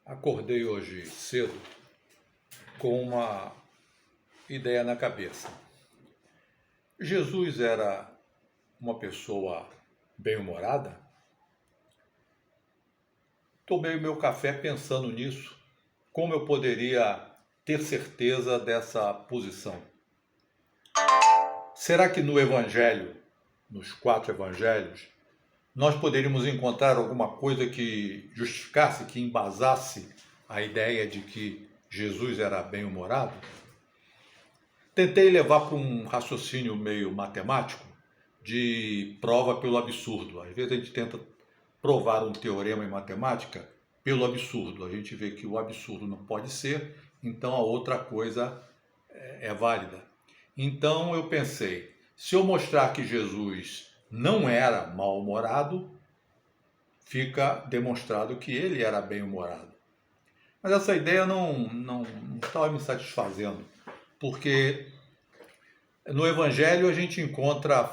Acordei hoje cedo com uma ideia na cabeça. Jesus era uma pessoa bem-humorada? Tomei o meu café pensando nisso. Como eu poderia ter certeza dessa posição? Será que no Evangelho, nos 4 Evangelhos, nós poderíamos encontrar alguma coisa que justificasse, que embasasse a ideia de que Jesus era bem-humorado? Tentei levar para um raciocínio meio matemático, de prova pelo absurdo. Às vezes a gente tenta provar um teorema em matemática pelo absurdo. A gente vê que o absurdo não pode ser, então a outra coisa é válida. Então eu pensei, se eu mostrar que Jesus não era mal-humorado, fica demonstrado que ele era bem-humorado. Mas essa ideia não estava me satisfazendo, porque no Evangelho a gente encontra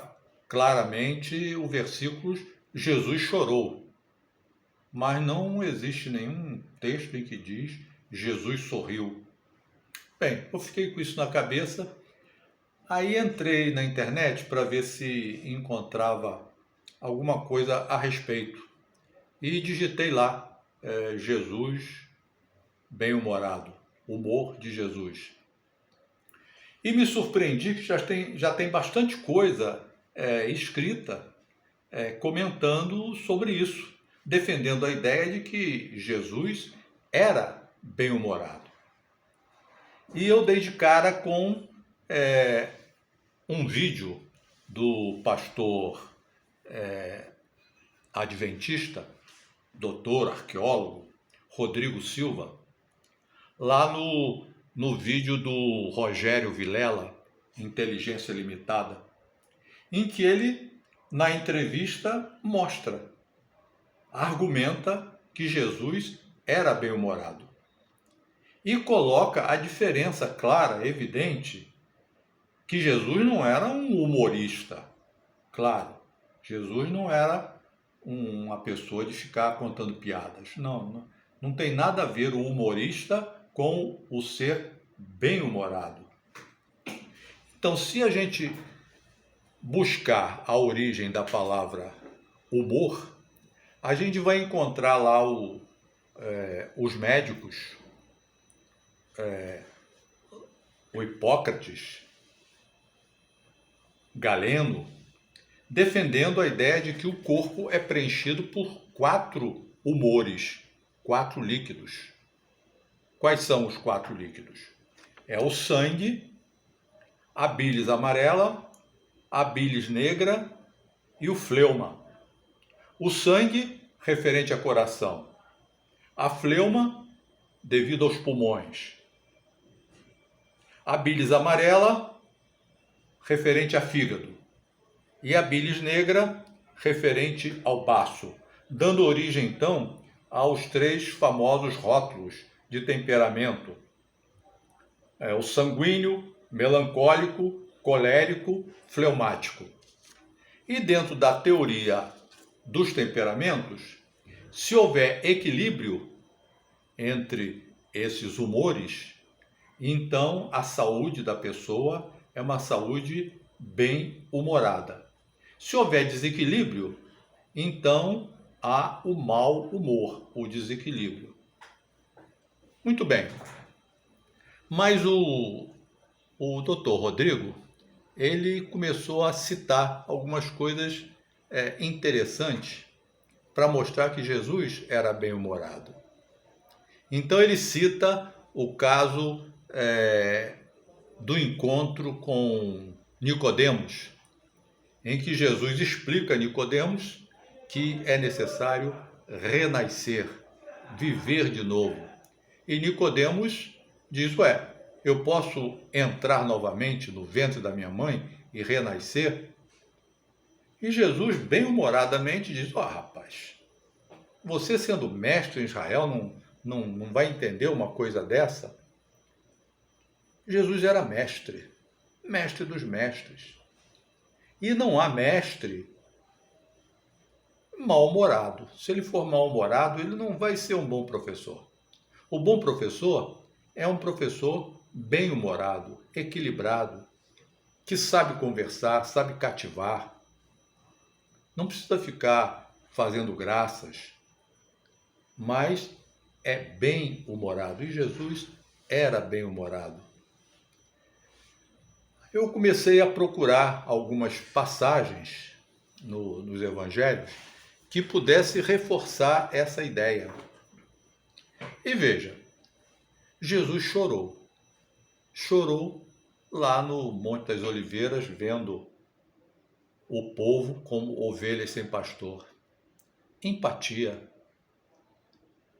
claramente o versículo Jesus chorou, mas não existe nenhum texto em que diz Jesus sorriu. Bem, eu fiquei com isso na cabeça, aí entrei na internet para ver se encontrava alguma coisa a respeito e digitei lá Jesus bem-humorado, humor de Jesus. E me surpreendi que já tem bastante coisa escrita comentando sobre isso, defendendo a ideia de que Jesus era bem-humorado. E eu dei de cara com um vídeo do pastor adventista, doutor, arqueólogo, Rodrigo Silva, lá no vídeo do Rogério Vilela, Inteligência Limitada, em que ele, na entrevista, argumenta que Jesus era bem-humorado. E coloca a diferença clara, evidente, que Jesus não era um humorista. Claro, Jesus não era uma pessoa de ficar contando piadas. Não tem nada a ver o humorista com o ser bem-humorado. Então, se a gente buscar a origem da palavra humor, a gente vai encontrar lá os médicos, o Hipócrates, Galeno, defendendo a ideia de que o corpo é preenchido por 4 humores, 4 líquidos. Quais são os 4 líquidos? É o sangue, a bilis amarela, a bilis negra e o fleuma. O sangue, referente ao coração. A fleuma, devido aos pulmões. A bilis amarela, referente a fígado. E a bilis negra, referente ao baço. Dando origem, então, aos 3 famosos rótulos de temperamento. O sanguíneo, melancólico, colérico, fleumático. E dentro da teoria dos temperamentos, se houver equilíbrio entre esses humores, então a saúde da pessoa é uma saúde bem-humorada. Se houver desequilíbrio, então há o mau humor, o desequilíbrio. Muito bem. Mas o Dr. Rodrigo, ele começou a citar algumas coisas interessantes para mostrar que Jesus era bem-humorado. Então ele cita o caso do encontro com Nicodemos, em que Jesus explica a Nicodemos que é necessário renascer, viver de novo. E Nicodemos diz, eu posso entrar novamente no ventre da minha mãe e renascer? E Jesus, bem-humoradamente, diz, rapaz, você sendo mestre em Israel não vai entender uma coisa dessa? Jesus era mestre, mestre dos mestres. E não há mestre mal-humorado. Se ele for mal-humorado, ele não vai ser um bom professor. O bom professor é um professor bem-humorado, equilibrado, que sabe conversar, sabe cativar. Não precisa ficar fazendo graças, mas é bem-humorado. E Jesus era bem-humorado. Eu comecei a procurar algumas passagens nos evangelhos que pudesse reforçar essa ideia. E veja, Jesus chorou. Chorou lá no Monte das Oliveiras, vendo o povo como ovelhas sem pastor. Empatia.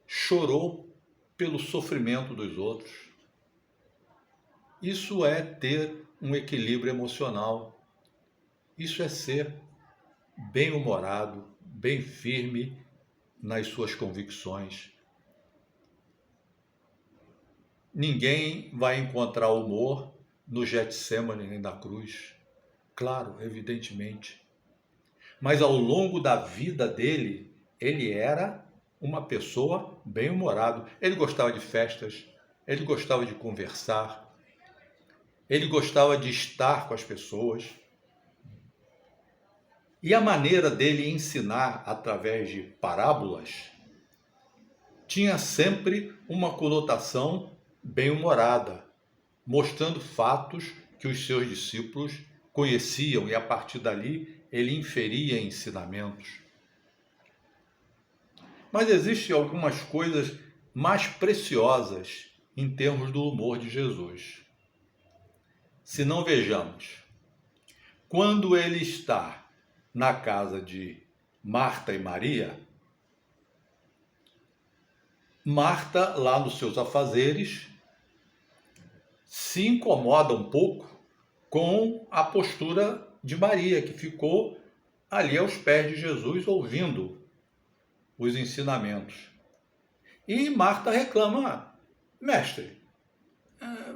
Chorou pelo sofrimento dos outros. Isso é ter um equilíbrio emocional. Isso é ser bem-humorado, bem firme nas suas convicções. Ninguém vai encontrar humor no Getsêmani nem na cruz. Claro, evidentemente. Mas ao longo da vida dele, ele era uma pessoa bem-humorado. Ele gostava de festas, ele gostava de conversar, ele gostava de estar com as pessoas. E a maneira dele ensinar através de parábolas tinha sempre uma conotação bem-humorada, mostrando fatos que os seus discípulos conheciam e a partir dali ele inferia ensinamentos. Mas existem algumas coisas mais preciosas em termos do humor de Jesus. Se não vejamos, quando ele está na casa de Marta e Maria, Marta, lá nos seus afazeres, se incomoda um pouco com a postura de Maria, que ficou ali aos pés de Jesus, ouvindo os ensinamentos. E Marta reclama: mestre,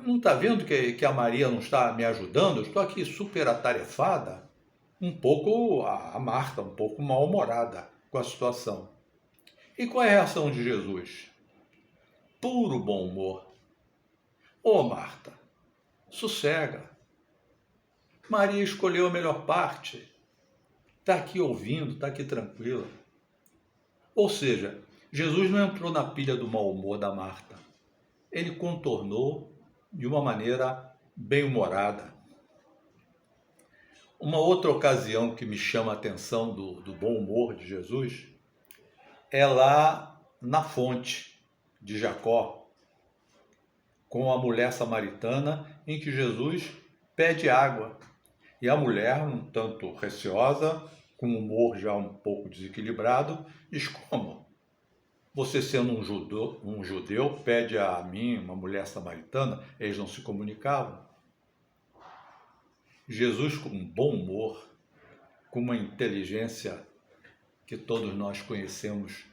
não está vendo que a Maria não está me ajudando? Eu estou aqui super atarefada. Um pouco, a Marta, um pouco mal-humorada com a situação. E qual é a reação de Jesus? Puro bom humor. Ô Marta, sossega. Maria escolheu a melhor parte. Está aqui ouvindo, está aqui tranquila. Ou seja, Jesus não entrou na pilha do mau humor da Marta. Ele contornou de uma maneira bem-humorada. Uma outra ocasião que me chama a atenção do bom humor de Jesus é lá na fonte de Jacó, com a mulher samaritana, em que Jesus pede água. E a mulher, um tanto receosa, com o humor já um pouco desequilibrado, diz: como? Você sendo um judeu pede a mim, uma mulher samaritana? Eles não se comunicavam. Jesus, com um bom humor, com uma inteligência que todos nós conhecemos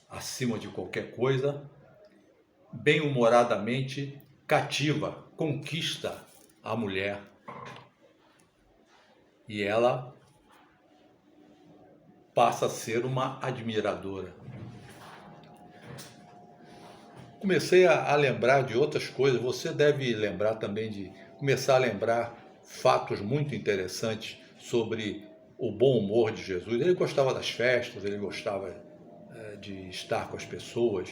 acima de qualquer coisa, bem-humoradamente cativa, conquista a mulher. E ela passa a ser uma admiradora. Comecei a lembrar de outras coisas. Você deve lembrar também de começar a lembrar fatos muito interessantes sobre o bom humor de Jesus. Ele gostava das festas, ele gostava de estar com as pessoas.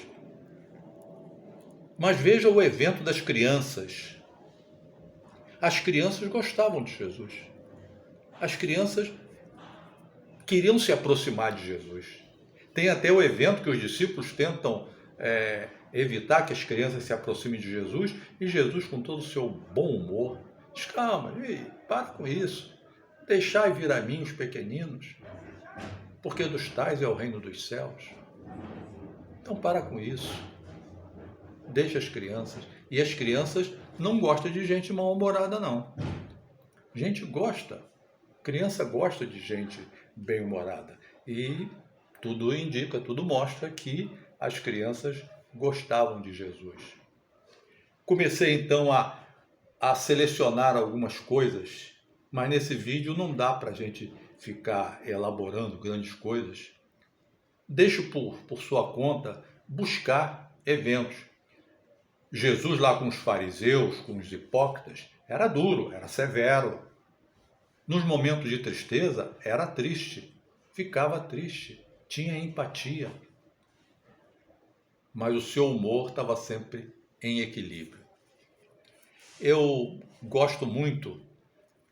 Mas veja o evento das crianças. As crianças gostavam de Jesus. As crianças queriam se aproximar de Jesus. Tem até o evento que os discípulos tentam evitar que as crianças se aproximem de Jesus, e Jesus, com todo o seu bom humor, diz: calma, para com isso, deixai vir a mim os pequeninos, porque dos tais é o reino dos céus. Então para com isso, deixa as crianças. E as crianças não gostam de gente mal-humorada, não. Gente gosta, criança gosta de gente bem-humorada. E tudo indica, tudo mostra que as crianças gostavam de Jesus. Comecei então a selecionar algumas coisas, mas nesse vídeo não dá para a gente ficar elaborando grandes coisas. Deixo por sua conta buscar eventos. Jesus lá com os fariseus, com os hipócritas, era duro, era severo. Nos momentos de tristeza, era triste, ficava triste, tinha empatia. Mas o seu humor estava sempre em equilíbrio. Eu gosto muito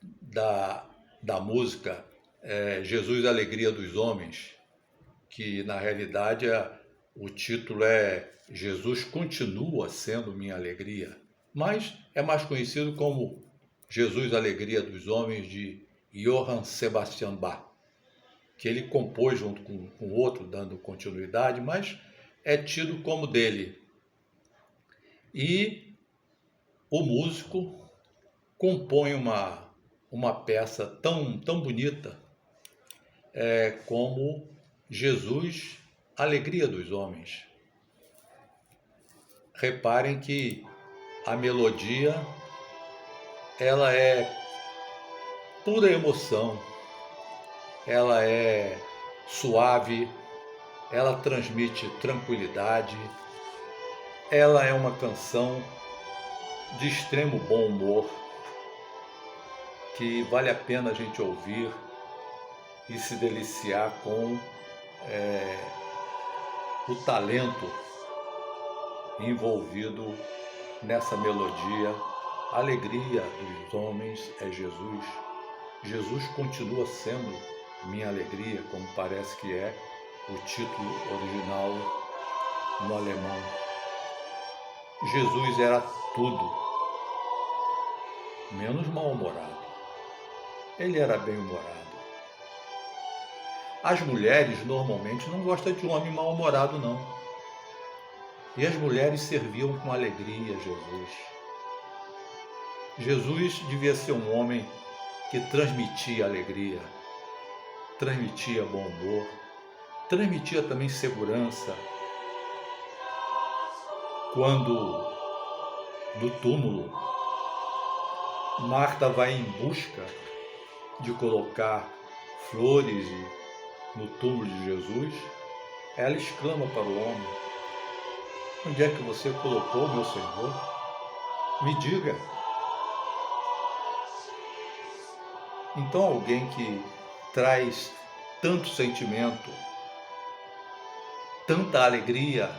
da música Jesus, Alegria dos Homens, que na realidade o título é Jesus Continua Sendo Minha Alegria, mas é mais conhecido como Jesus, Alegria dos Homens, de Johann Sebastian Bach, que ele compôs junto com outro, dando continuidade, mas é tido como dele. E o músico compõe uma peça tão bonita como Jesus, Alegria dos Homens. Reparem que a melodia ela é pura emoção, ela é suave, ela transmite tranquilidade, ela é uma canção de extremo bom humor, que vale a pena a gente ouvir e se deliciar com o talento envolvido nessa melodia. A alegria dos homens é Jesus. Jesus continua sendo minha alegria, como parece que é o título original no alemão. Jesus era tudo, menos mal-humorado. Ele era bem-humorado. As mulheres normalmente não gostam de um homem mal-humorado, não. E as mulheres serviam com alegria Jesus. Jesus devia ser um homem que transmitia alegria, transmitia bom humor, transmitia também segurança. Quando do túmulo, Marta vai em busca de colocar flores no túmulo de Jesus, ela exclama para o homem: onde é que você colocou, meu Senhor? Me diga. Então alguém que traz tanto sentimento, tanta alegria,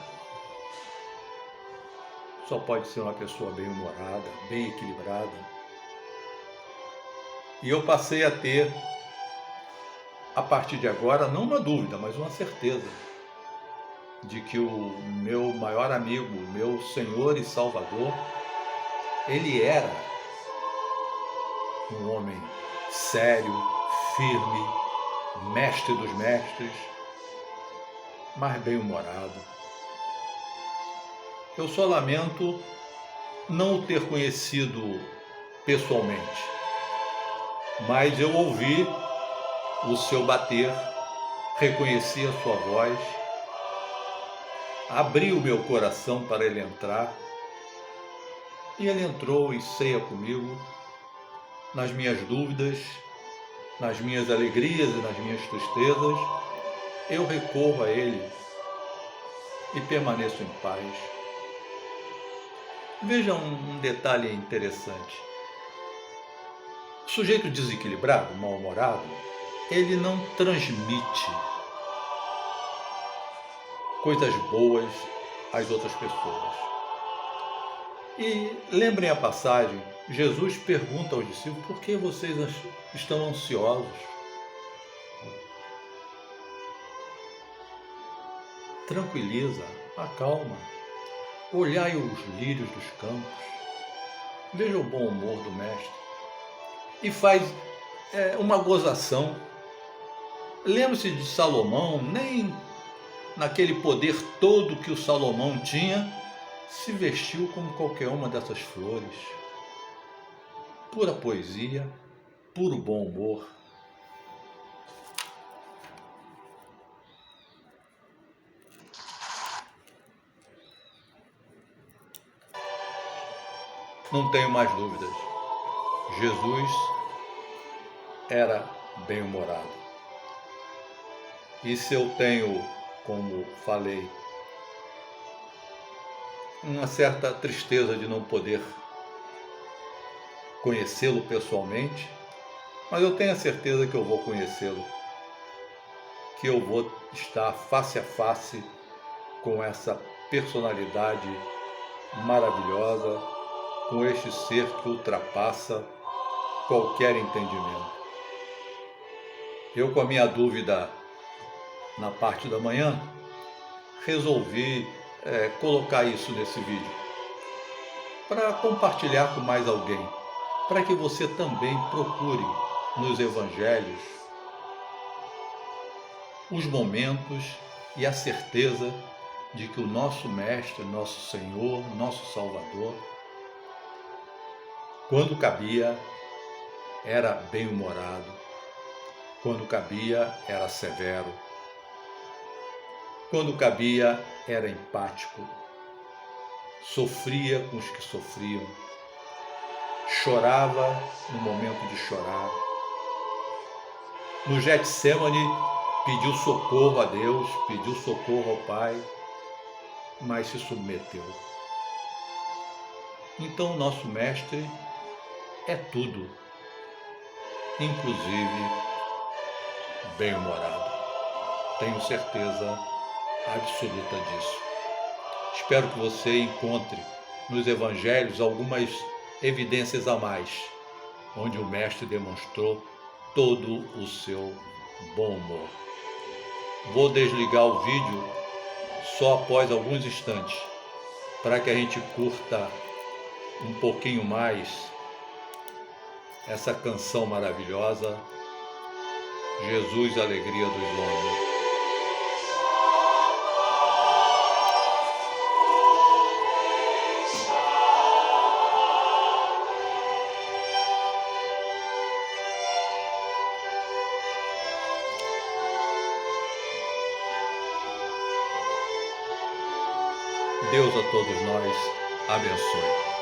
só pode ser uma pessoa bem-humorada, bem equilibrada. E eu passei a ter, a partir de agora, não uma dúvida, mas uma certeza de que o meu maior amigo, meu Senhor e Salvador, ele era um homem sério, firme, mestre dos mestres, mas bem-humorado. Eu só lamento não o ter conhecido pessoalmente, mas eu ouvi o seu bater, reconheci a sua voz, abri o meu coração para ele entrar, e ele entrou e ceia comigo nas minhas dúvidas, nas minhas alegrias e nas minhas tristezas. Eu recorro a ele e permaneço em paz. Veja um detalhe interessante. O sujeito desequilibrado, mal-humorado, ele não transmite coisas boas às outras pessoas. E lembrem a passagem, Jesus pergunta aos discípulos: por que vocês estão ansiosos? Tranquiliza, acalma. Olhai os lírios dos campos. Veja o bom humor do mestre. E faz uma gozação. Lembre-se de Salomão, nem naquele poder todo que o Salomão tinha, se vestiu como qualquer uma dessas flores. Pura poesia, puro bom humor. Não tenho mais dúvidas. Jesus era bem-humorado. E se eu tenho, como falei, uma certa tristeza de não poder conhecê-lo pessoalmente, mas eu tenho a certeza que eu vou conhecê-lo, que eu vou estar face a face com essa personalidade maravilhosa, com este ser que ultrapassa qualquer entendimento. Eu, com a minha dúvida na parte da manhã, resolvi colocar isso nesse vídeo, para compartilhar com mais alguém, para que você também procure nos evangelhos os momentos e a certeza de que o nosso Mestre, nosso Senhor, nosso Salvador, quando cabia, era bem-humorado, quando cabia, era severo, quando cabia, era empático, sofria com os que sofriam, chorava no momento de chorar. No Getsêmani, pediu socorro a Deus, pediu socorro ao Pai, mas se submeteu. Então, o nosso Mestre é tudo, inclusive bem-humorado. Tenho certeza absoluta disso. Espero que você encontre nos evangelhos algumas evidências a mais, onde o Mestre demonstrou todo o seu bom humor. Vou desligar o vídeo só após alguns instantes, para que a gente curta um pouquinho mais essa canção maravilhosa, Jesus, Alegria dos Homens. Deus a todos nós abençoe.